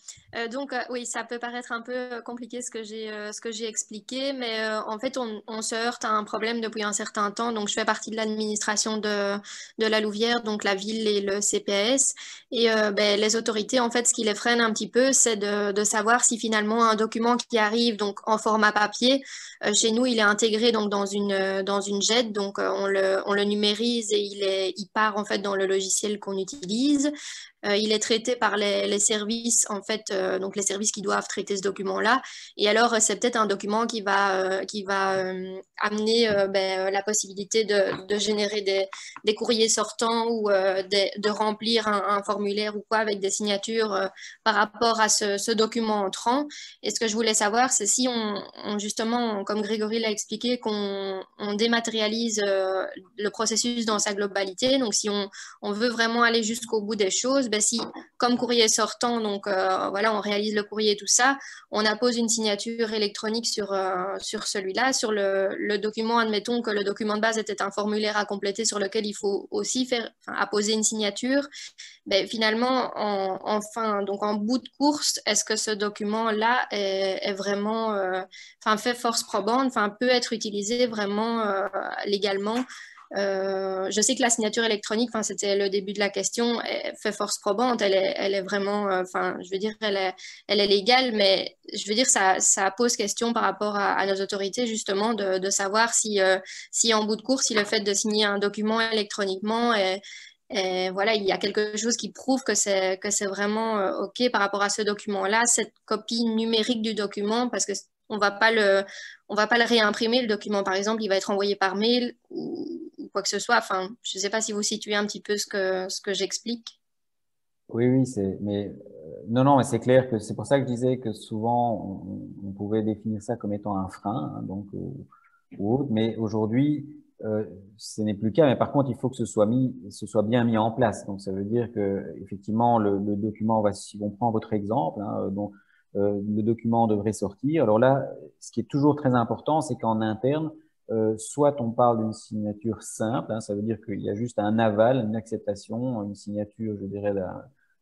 Donc, oui, ça peut paraître un peu compliqué ce que j'ai expliqué, mais en fait, on se heurte à un problème depuis un certain temps. Donc, je fais partie de l'administration de la Louvière, donc la ville et le CPS. Et ben, les autorités, en fait, ce qui les freine un petit peu, c'est de savoir si finalement un document qui arrive donc en format papier, chez nous, il est intégré donc dans une JET, donc on le numérise et il part en fait dans le logiciel qu'on utilise. Il est traité par les services, en fait, donc les services qui doivent traiter ce document-là. Et alors, c'est peut-être un document qui va amener la possibilité de générer des courriers sortants ou de remplir un formulaire ou quoi avec des signatures par rapport à ce document entrant. Et ce que je voulais savoir, c'est si justement, comme Grégory l'a expliqué, qu'on dématérialise le processus dans sa globalité. Donc, si on veut vraiment aller jusqu'au bout des choses, ben si, comme courrier sortant, donc voilà, on réalise le courrier et tout ça, on appose une signature électronique sur celui-là, sur le document. Admettons que le document de base était un formulaire à compléter sur lequel il faut aussi apposer une signature. Ben, finalement, donc en bout de course, est-ce que ce document-là est vraiment, fait force probante, peut être utilisé vraiment légalement? Je sais que la signature électronique, c'était le début de la question, elle fait force probante, elle est vraiment, je veux dire, elle est légale, mais je veux dire, ça pose question par rapport à nos autorités, justement, de savoir si en bout de course, si le fait de signer un document électroniquement et voilà, il y a quelque chose qui prouve que c'est vraiment OK par rapport à ce document-là, cette copie numérique du document, parce que on va pas le réimprimer, le document, par exemple, il va être envoyé par mail ou quoi que ce soit. Enfin, je ne sais pas si vous situez un petit peu ce que j'explique. Oui, mais non, mais c'est clair que c'est pour ça que je disais que souvent on pouvait définir ça comme étant un frein, hein, donc ou autre. Mais aujourd'hui, ce n'est plus le cas. Mais par contre, il faut que ce soit bien mis en place. Donc, ça veut dire que effectivement, le document si on prend votre exemple, hein, dont le document devrait sortir. Alors là, ce qui est toujours très important, c'est qu'en interne, soit on parle d'une signature simple, hein, ça veut dire qu'il y a juste un aval, une acceptation, une signature, je dirais,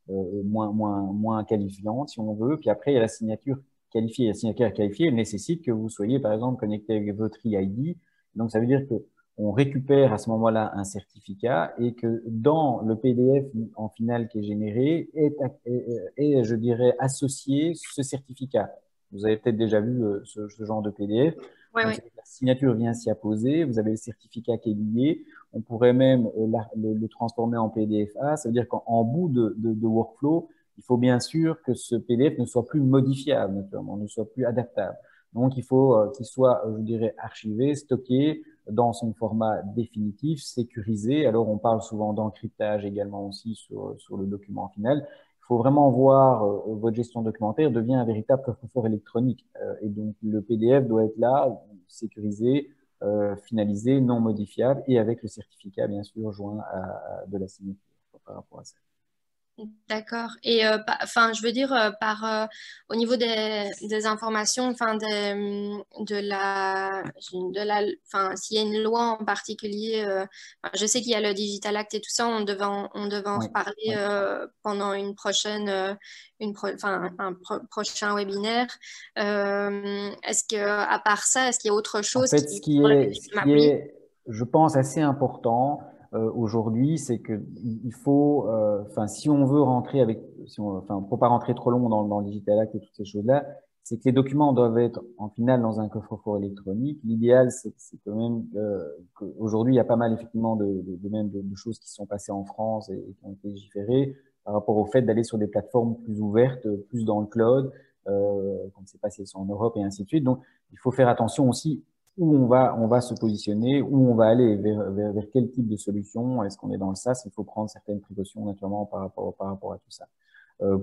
moins qualifiante, si on veut. Puis après, il y a la signature qualifiée. La signature qualifiée, elle nécessite que vous soyez, par exemple, connecté avec votre e-ID. Donc, ça veut dire que on récupère à ce moment-là un certificat et que dans le PDF en final qui est généré est, je dirais, associé ce certificat. Vous avez peut-être déjà vu ce genre de PDF. Ouais, Donc, ouais. la signature vient s'y apposer, vous avez le certificat qui est lié. On pourrait même le transformer en PDF-A. Ça veut dire qu'en bout de workflow, il faut bien sûr que ce PDF ne soit plus modifiable, naturellement, ne soit plus adaptable. Donc, il faut qu'il soit, je dirais, archivé, stocké dans son format définitif, sécurisé. Alors, on parle souvent d'encryptage également aussi sur le document final. Il faut vraiment voir votre gestion documentaire devient un véritable coffre-fort électronique. Et donc, le PDF doit être là, sécurisé, finalisé, non modifiable et avec le certificat, bien sûr, joint de la signature par rapport à ça. D'accord. Et enfin, je veux dire, au niveau des informations, enfin, enfin, s'il y a une loi en particulier, je sais qu'il y a le Digital Act et tout ça, on devait en Oui, reparler oui. pendant une prochaine, enfin, prochain webinaire. Est-ce que, à part ça, est-ce qu'il y a autre En chose fait, ce qui sur laquelle je peux m'appuyer? est, je pense, assez important aujourd'hui, c'est que il faut, enfin, si on veut rentrer avec, enfin, faut pas rentrer trop long dans le Digital Act et toutes ces choses-là, c'est que les documents doivent être en final dans un coffre-fort électronique. L'idéal, c'est quand même qu'aujourd'hui, il y a pas mal effectivement de choses qui sont passées en France et qui ont été légiférées par rapport au fait d'aller sur des plateformes plus ouvertes, plus dans le cloud, comme c'est passé en Europe et ainsi de suite. Donc, il faut faire attention aussi où on va se positionner, où on va aller, vers quel type de solution. Est-ce qu'on est dans le SaaS? Il faut prendre certaines précautions naturellement par rapport à tout ça.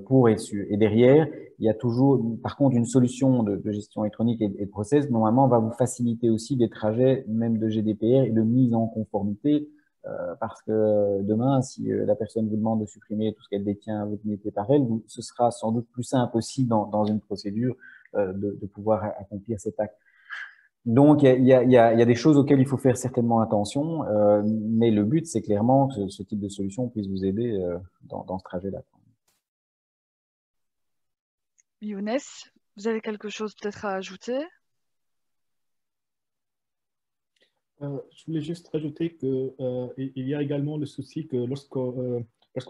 Pour être sûr. Et derrière, il y a toujours, par contre, une solution de gestion électronique et de process, normalement, va vous faciliter aussi des trajets, même de GDPR et de mise en conformité, parce que demain, si la personne vous demande de supprimer tout ce qu'elle détient, vous mettez par elle, ce sera sans doute plus simple aussi dans une procédure de pouvoir accomplir cet acte. Donc, il y a des choses auxquelles il faut faire certainement attention, mais le but, c'est clairement que ce type de solution puisse vous aider dans ce trajet-là. Younes, vous avez quelque chose peut-être à ajouter? Je voulais juste rajouter qu'il y a également le souci que lorsqu'on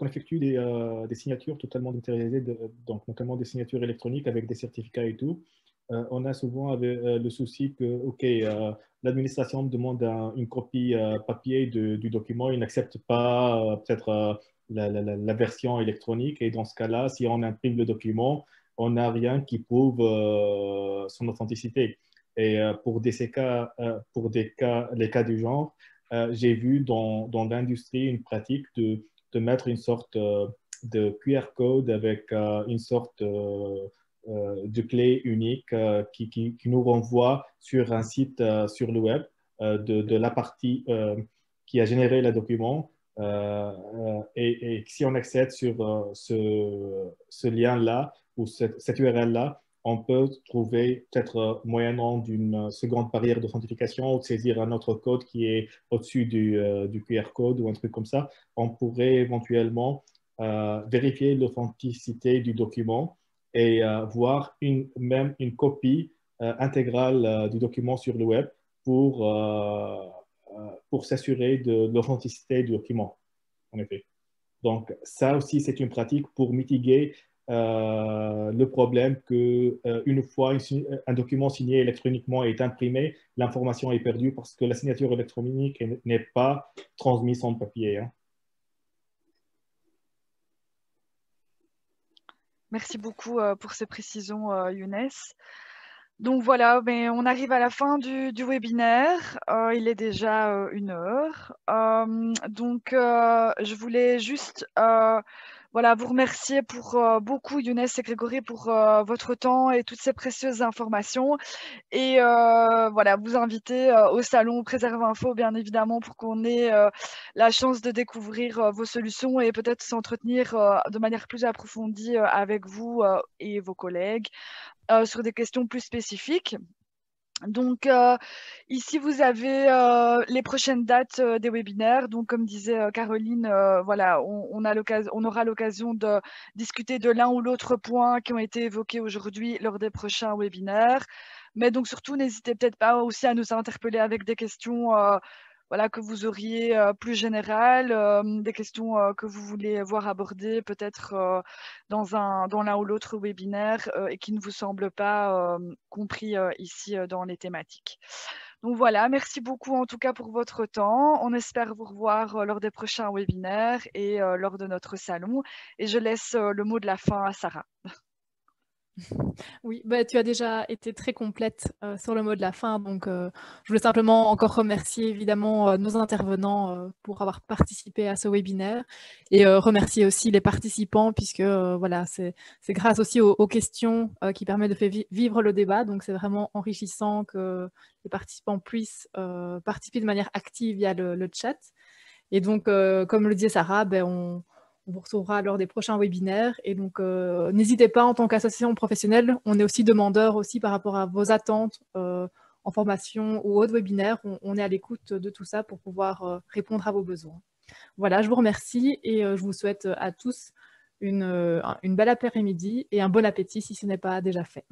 effectue des signatures totalement dématérialisées, donc notamment des signatures électroniques avec des certificats et tout, on a souvent le souci que, OK, l'administration demande une copie papier du document, il n'accepte pas peut-être la version électronique, et dans ce cas-là, si on imprime le document, on n'a rien qui prouve son authenticité. Et pour les cas du genre, j'ai vu dans l'industrie une pratique de mettre une sorte de QR code avec une sorte de clé unique qui nous renvoie sur un site sur le web de la partie qui a généré le document. Et si on accède sur ce lien-là ou cette URL-là, on peut trouver peut-être moyennant d'une seconde barrière d'authentification ou de saisir un autre code qui est au-dessus du QR code ou un truc comme ça. On pourrait éventuellement vérifier l'authenticité du document et voir même une copie intégrale du document sur le web pour s'assurer de l'authenticité du document, en effet. Donc, ça aussi, c'est une pratique pour mitiguer le problème que une fois un document signé électroniquement est imprimé, l'information est perdue parce que la signature électronique n'est pas transmise en papier. Hein. Merci beaucoup pour ces précisions, Younes. Donc voilà, mais on arrive à la fin du webinaire. Il est déjà 1 heure. Donc, je voulais juste voilà, vous remercier pour beaucoup, Younes et Grégory, pour votre temps et toutes ces précieuses informations. Et voilà, vous inviter au salon Préserve Info, bien évidemment, pour qu'on ait la chance de découvrir vos solutions et peut-être s'entretenir de manière plus approfondie avec vous et vos collègues sur des questions plus spécifiques. Donc, ici, vous avez les prochaines dates des webinaires. Donc, comme disait Caroline, voilà, on aura l'occasion de discuter de l'un ou l'autre point qui ont été évoqués aujourd'hui lors des prochains webinaires. Mais donc, surtout, n'hésitez peut-être pas aussi à nous interpeller avec des questions voilà, que vous auriez plus générales, des questions que vous voulez voir abordées peut-être dans l'un ou l'autre webinaire et qui ne vous semblent pas compris ici dans les thématiques. Donc voilà, merci beaucoup en tout cas pour votre temps. On espère vous revoir lors des prochains webinaires et lors de notre salon. Et je laisse le mot de la fin à Sarah. Oui, bah, tu as déjà été très complète sur le mot de la fin, donc je voulais simplement encore remercier évidemment nos intervenants pour avoir participé à ce webinaire et remercier aussi les participants puisque voilà, c'est grâce aussi aux questions qui permettent de faire vivre le débat, donc c'est vraiment enrichissant que les participants puissent participer de manière active via le chat. Et donc, comme le disait Sarah, ben, on vous retrouvera lors des prochains webinaires. Et donc, n'hésitez pas, en tant qu'association professionnelle, on est aussi demandeur aussi par rapport à vos attentes en formation ou autres webinaires. On est à l'écoute de tout ça pour pouvoir répondre à vos besoins. Voilà, je vous remercie et je vous souhaite à tous une belle après-midi et un bon appétit si ce n'est pas déjà fait.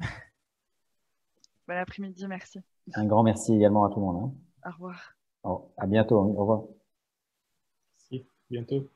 Bon après-midi, merci. Un grand merci également à tout le monde. Au revoir. À bientôt. Au revoir. Merci. Bientôt.